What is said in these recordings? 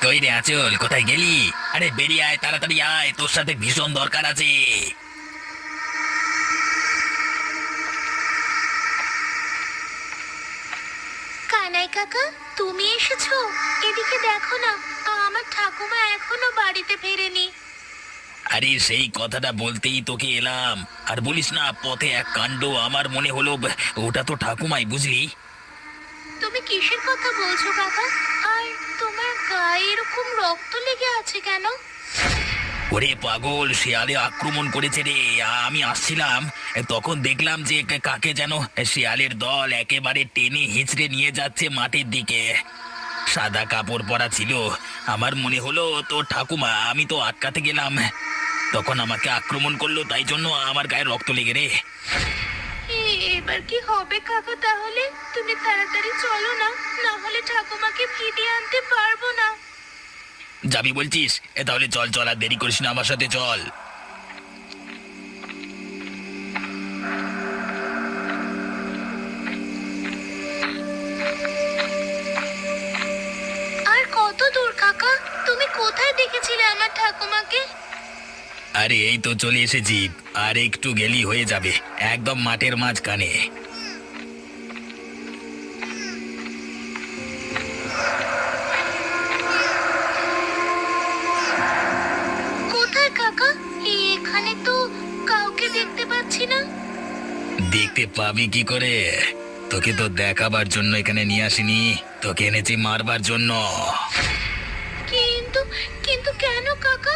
কই রে আচল, কোথায় গেলি? আরে বেরিয়ে আয়, তাড়াতাড়ি আয়, তোর সাথে ভীষণ দরকার আছে। কানাই কাকা, তুমি এসেছো? এদিকে দেখো না, আমার ঠাকুমা এখনো বাড়িতে ফেরেনি। আরে সেই কথাটা বলতেই তোকে এলাম। আর বলিস না, পথে এক কাণ্ড, আমার মনে হলো ওটা তো ঠাকুমাই, বুঝলি? তুমি কিসের কথা বলছো কাকা? আর তোমার গায়ে এরকম রক্ত লেগে আছে কেন? ওরে পাগল, শিয়ালে আক্রমণ করেছে রে। আমি আসছিলাম, তখন দেখলাম যে কাকে যেন শিয়ালের দল একেবারে টেনে হিঁচড়ে নিয়ে যাচ্ছে মাটির দিকে। সাদা কাপড় পরা ছিল। আমার মনে হলো তো ঠাকুমা, আমি তো আটকাতে গেলাম, তখন আমাকে আক্রমণ করলো, তাই জন্য আমার গায়ে রক্ত লেগে রে। এবার কি হবে কাকা? তাহলে তুমি তাড়াতাড়ি চলো না, না হলে ঠাকুমাকে ফিরিয়ে আনতে পারবো না। যাবি বলছিস? তাহলে চল চল, আর দেরি করিস না, আমার সাথে চল। আর কত দূর কাকা? তুমি কোথায় দেখেছিলে আমার ঠাকুমাকে? আরে এই তো চলে এসেছি, আর একটু গেলি হয়ে যাবে, একদম মাঠের মাঝখানে। কোথায় কাকা? এখানে তো কাউকে দেখতে পাচ্ছি না। দেখতে পাবি কি করে? তোকে তো দেখাবার জন্য এখানে নিয়ে আসিনি, তোকে এনেছি মারবার জন্য। কিন্তু কিন্তু কেন কাকা?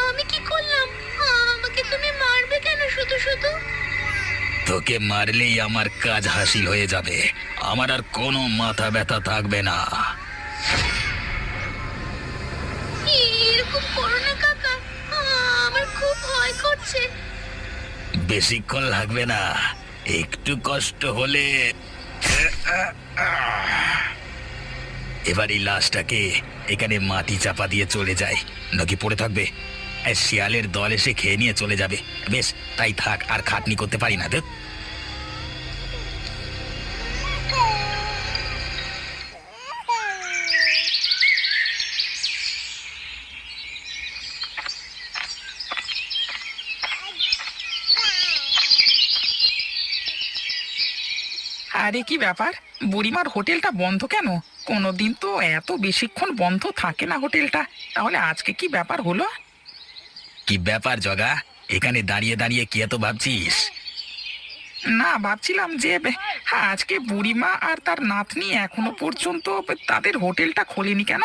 আমি কি করলাম? আমাকে তুমি মারবে কেন শুধু শুধু? তোকে মারলেই আমার কাজ হাসিল হয়ে যাবে, আমার আর কোনো মাথা ব্যথা থাকবে না। এরকম করো না কাকা, আমার খুব ভয় করছে। বেশিক্ষণ লাগবে না, একটু কষ্ট হলে। এবার এই লাশটাকে এখানে মাটি চাপা দিয়ে চলে যায়, নাকি পড়ে থাকবে? শিয়ালের দল এসে খেয়ে নিয়ে চলে যাবে। বেশ, তাই থাক, আর খাটনি করতে পারি না তো। আরে কি ব্যাপার, বুড়িমার হোটেলটা বন্ধ কেন? কোনোদিন তো এত বেশিক্ষণ বন্ধ থাকে না হোটেলটা, তাহলে আজকে কি ব্যাপার হলো? কি ব্যাপার জগা, এখানে দাঁড়িয়ে দাঁড়িয়ে কি এত ভাবছিস? না, ভাবছিলাম যে আজকে বুড়িমা আর তার নাতনি এখনো পর্যন্ত তাদের হোটেলটা খোলেনি কেন?